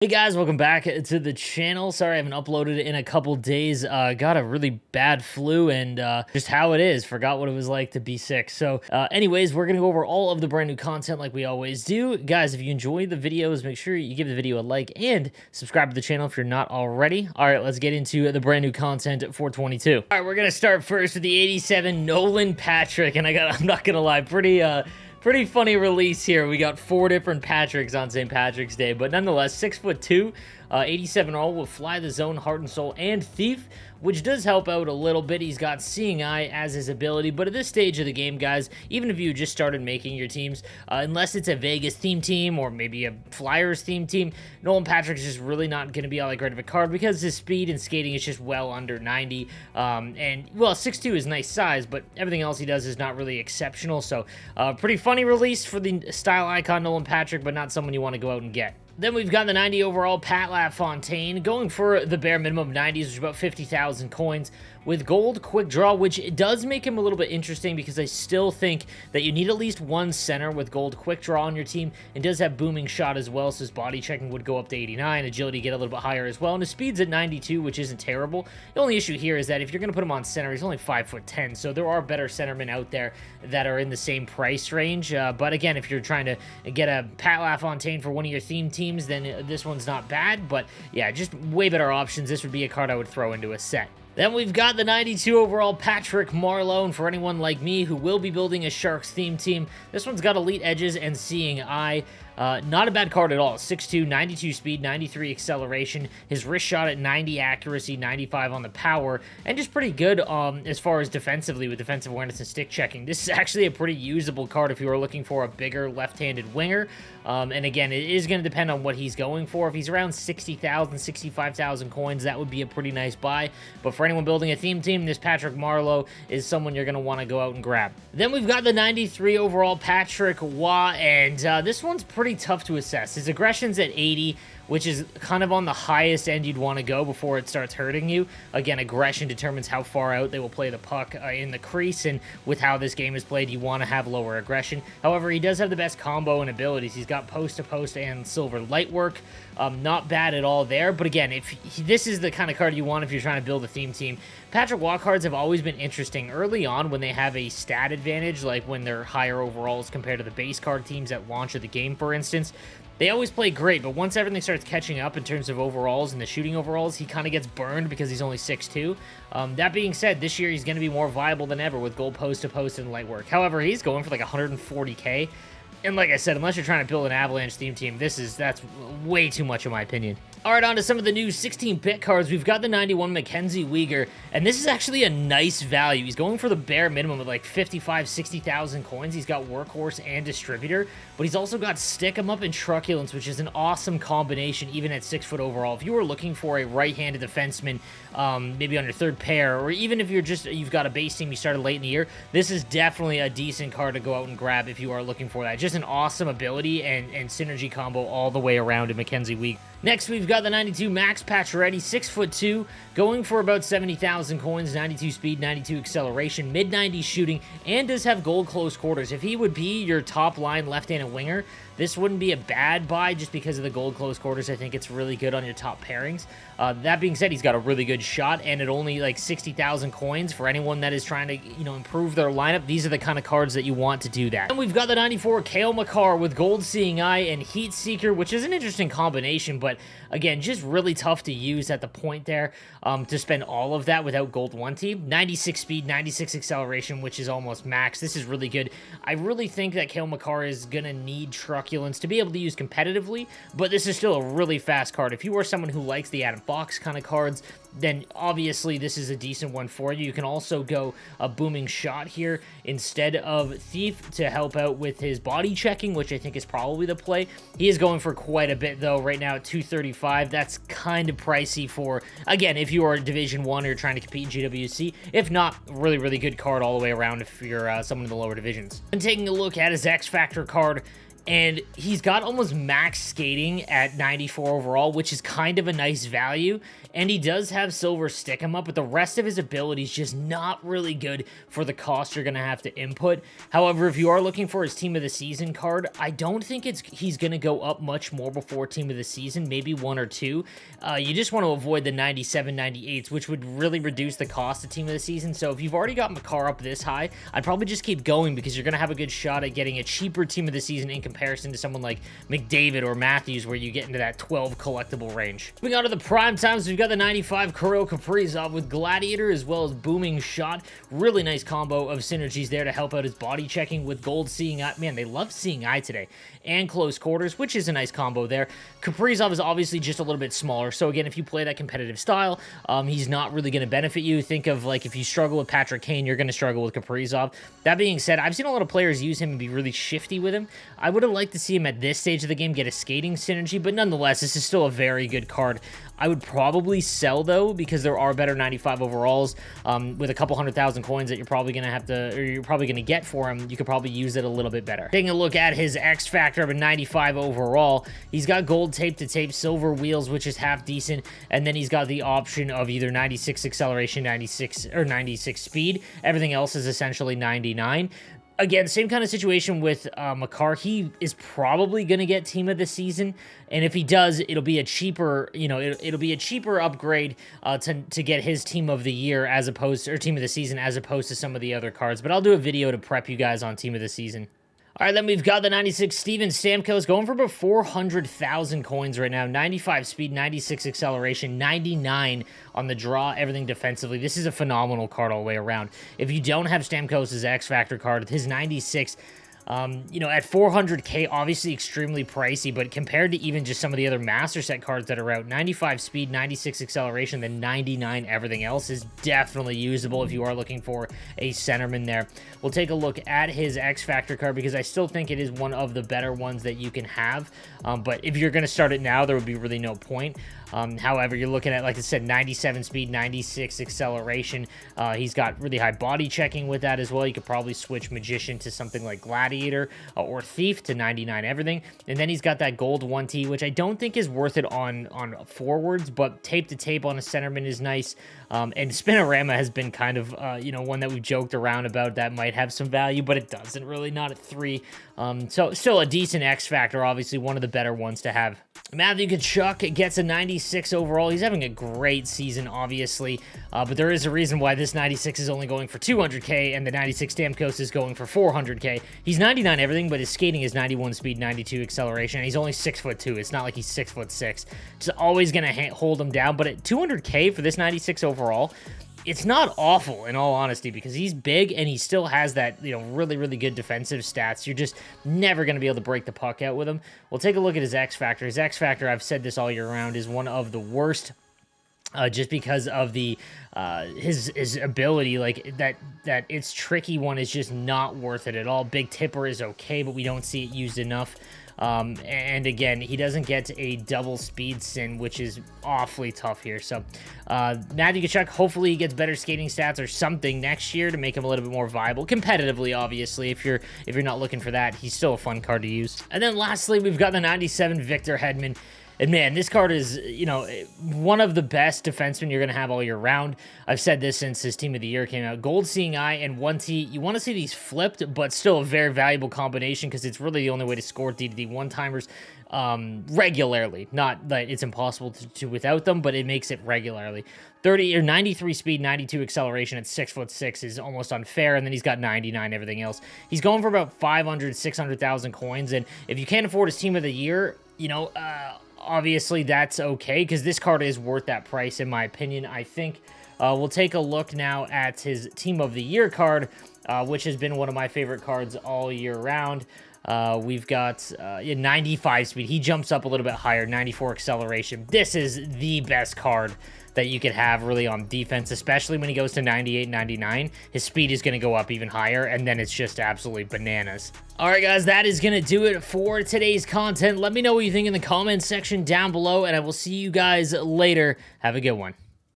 Hey guys, welcome back to the channel. Sorry I haven't uploaded in a couple days. Got a really bad flu and just how it is. Forgot what it was like to be sick. So anyways, we're going to go over all of the brand new content like we always do. Guys, if you enjoy the videos, make sure you give the video a like and subscribe to the channel if you're not already. All right, let's get into the brand new content for 22. All right, we're going to start first with the 87 Nolan Patrick. And I'm not going to lie, pretty funny release here. We got 4 different Patricks on St. Patrick's Day, but nonetheless, 6'2", 87 all will fly the zone, heart and soul, and thief, which does help out a little bit. He's got seeing eye as his ability, but at this stage of the game, guys, even if you just started making your teams, unless it's a Vegas theme team or maybe a Flyers theme team, Nolan Patrick's just really not going to be all that great of a card because his speed and skating is just well under 90. And well, 6'2" is nice size, but everything else he does is not really exceptional. So pretty funny release for the style icon Nolan Patrick, but not someone you want to go out and get. Then we've got the 90 overall Pat LaFontaine, going for the bare minimum of 90s, which is about 50,000 coins, with gold quick draw, which does make him a little bit interesting because I still think that you need at least one center with gold quick draw on your team, and does have booming shot as well, so his body checking would go up to 89, agility get a little bit higher as well, and his speed's at 92, which isn't terrible. The only issue here is that if you're going to put him on center, he's only 5'10", so there are better centermen out there that are in the same price range, but again, if you're trying to get a Pat LaFontaine for one of your theme teams, then this one's not bad, but yeah, just way better options. This would be a card I would throw into a set. Then we've got the 92 overall Patrick MARLEAU, and for anyone like me who will be building a Sharks theme team, this one's got elite edges and seeing eye. Not a bad card at all. 6'2", 92 speed, 93 acceleration. His wrist shot at 90 accuracy, 95 on the power, and just pretty good as far as defensively with defensive awareness and stick checking. This is actually a pretty usable card if you are looking for a bigger left-handed winger. And again, it is going to depend on what he's going for. If he's around 60,000, 65,000 coins, that would be a pretty nice buy. But for anyone building a theme team, this Patrick MARLEAU is someone you're going to want to go out and grab. Then we've got the 93 overall Patrick Waugh, and this one's pretty tough to assess. His aggression's at 80, which is kind of on the highest end you'd want to go before it starts hurting you. Again, aggression determines how far out they will play the puck in the crease, and with how this game is played, you want to have lower aggression. However, he does have the best combo and abilities. He's got post-to-post and silver light work. Not bad at all there, but again, this is the kind of card you want if you're trying to build a theme team. Patrick Waugh cards have always been interesting early on when they have a stat advantage, like when they're higher overalls compared to the base card teams at launch of the game, for instance. They always play great, but once everything starts catching up in terms of overalls and the shooting overalls, he kind of gets burned because he's only 6'2". That being said, this year he's going to be more viable than ever with gold post-to-post and light work. However, he's going for like 140k. And like I said, unless you're trying to build an Avalanche theme team, that's way too much in my opinion. All right, on to some of the new 16-bit cards. We've got the 91 MACKENZIE WEEGAR, and this is actually a nice value. He's going for the bare minimum of like 55, 60,000 coins. He's got Workhorse and Distributor, but he's also got Stick 'em Up and Truculence, which is an awesome combination even at 6 foot overall. If you were looking for a right-handed defenseman, maybe on your third pair, or even if you've got a base team you started late in the year, this is definitely a decent card to go out and grab if you are looking for that. Just an awesome ability and synergy combo all the way around in MACKENZIE WEEGAR. Next, we've got the 92 Max PACIORETTY, 6'2", going for about 70,000 coins, 92 speed, 92 acceleration, mid-90s shooting, and does have gold close quarters. If he would be your top-line left-handed winger, this wouldn't be a bad buy just because of the gold close quarters. I think it's really good on your top pairings. That being said, he's got a really good shot, and at only like 60,000 coins for anyone that is trying to, improve their lineup, these are the kind of cards that you want to do that. And we've got the 94 KALE MAKAR with gold seeing eye and heat seeker, which is an interesting combination, but again, just really tough to use at the point there to spend all of that without gold 1T. 96 speed, 96 acceleration, which is almost max. This is really good. I really think that KALE MAKAR is going to need truculence to be able to use competitively, but this is still a really fast card. If you are someone who likes the Adam Fox kind of cards, then obviously this is a decent one for you. You can also go a booming shot here instead of thief to help out with his body checking, which I think is probably the play. He is going for quite a bit though right now at 235. That's kind of pricey for, again, if you are a Division 1 or you're trying to compete in GWC. If not, really good card all the way around if you're someone in the lower divisions. And taking a look at his X Factor card, And he's got almost max skating at 94 overall, which is kind of a nice value. And he does have silver stick him up, but the rest of his abilities just not really good for the cost you're going to have to input. However, if you are looking for his team of the season card, I don't think he's going to go up much more before team of the season, maybe 1 or 2. You just want to avoid the 97, 98s, which would really reduce the cost of team of the season. So if you've already got MAKAR up this high, I'd probably just keep going because you're going to have a good shot at getting a cheaper team of the season in comparison to someone like McDavid or Matthews, where you get into that 12 collectible range. Moving on to the prime times, we've got the 95 KIRILL KAPRIZOV with Gladiator as well as Booming Shot. Really nice combo of synergies there to help out his body checking with Gold Seeing Eye. Man, they love Seeing Eye today. And Close Quarters, which is a nice combo there. KAPRIZOV is obviously just a little bit smaller, so again, if you play that competitive style, he's not really going to benefit you. Think of, like, if you struggle with Patrick Kane, you're going to struggle with KAPRIZOV. That being said, I've seen a lot of players use him and be really shifty with him. I would have liked to see him at this stage of the game get a skating synergy, but nonetheless, this is still a very good card. I would probably sell, though, because there are better 95 overalls with a couple 100,000 coins that you're probably going to have to, or you're probably going to get for him. You could probably use it a little bit better. Taking a look at his X Factor of a 95 overall, he's got gold tape-to-tape, silver wheels, which is half decent, and then he's got the option of either 96 acceleration, 96 or 96 speed. Everything else is essentially 99. Again, same kind of situation with MAKAR. He is probably going to get team of the season, and if he does, it'll be a cheaper, it'll be a cheaper upgrade to get his team of the year as opposed to, or team of the season as opposed to some of the other cards. But I'll do a video to prep you guys on team of the season. All right, then we've got the 96 Steven Stamkos going for about 400,000 coins right now. 95 speed, 96 acceleration, 99 on the draw, everything defensively. This is a phenomenal card all the way around. If you don't have Stamkos' X Factor card, his 96... at 400k, obviously extremely pricey, but compared to even just some of the other Master Set cards that are out, 95 speed, 96 acceleration, then 99 everything else is definitely usable if you are looking for a centerman there. We'll take a look at his X Factor card because I still think it is one of the better ones that you can have, but if you're going to start it now, there would be really no point. However, you're looking at, like I said, 97 speed, 96 acceleration. He's got really high body checking with that as well. You could probably switch Magician to something like Gladiator or Thief to 99 everything. And then he's got that gold 1T, which I don't think is worth it on forwards, but tape to tape on a centerman is nice. And Spinorama has been kind of, one that we've joked around about that might have some value, but it doesn't really, not at 3. So still a decent X Factor, obviously one of the better ones to have. Matthew KACHUK gets a 96 overall. He's having a great season, obviously, but there is a reason why this 96 is only going for 200k and the 96 Stamkos is going for 400k. He's 99 everything, but his skating is 91 speed, 92 acceleration, and he's only 6'2". It's not like he's 6'6". It's always going to hold him down, but at 200k for this 96 overall, it's not awful, in all honesty, because he's big and he still has that, really, really good defensive stats. You're just never going to be able to break the puck out with him. We'll take a look at his X Factor. His X Factor, I've said this all year round, is one of the worst. Just because of the his ability, like that it's tricky one is just not worth it at all. Big Tipper is okay, but we don't see it used enough. And again, he doesn't get a double speed sin, which is awfully tough here. So Matthew KACHUK, hopefully he gets better skating stats or something next year to make him a little bit more viable competitively. Obviously, if you're not looking for that, he's still a fun card to use. And then lastly, we've got the 97 Victor Hedman. And man, this card is, one of the best defensemen you're going to have all year round. I've said this since his Team of the Year came out. Gold Seeing Eye and 1T, you want to see these flipped, but still a very valuable combination because it's really the only way to score D-to-D one-timers regularly. Not that it's impossible to without them, but it makes it regularly. 30 or 93 speed, 92 acceleration at 6'6" is almost unfair, and then he's got 99 everything else. He's going for about 500, 600,000 coins, and if you can't afford his Team of the Year, obviously that's okay because this card is worth that price in my opinion. I think we'll take a look now at his Team of the Year card, which has been one of my favorite cards all year round. We've got 95 speed. He jumps up a little bit higher, 94 acceleration. This is the best card that you could have really on defense, especially when he goes to 98, 99. His speed is going to go up even higher, and then it's just absolutely bananas. All right, guys, that is going to do it for today's content. Let me know what you think in the comments section down below, and I will see you guys later. Have a good one.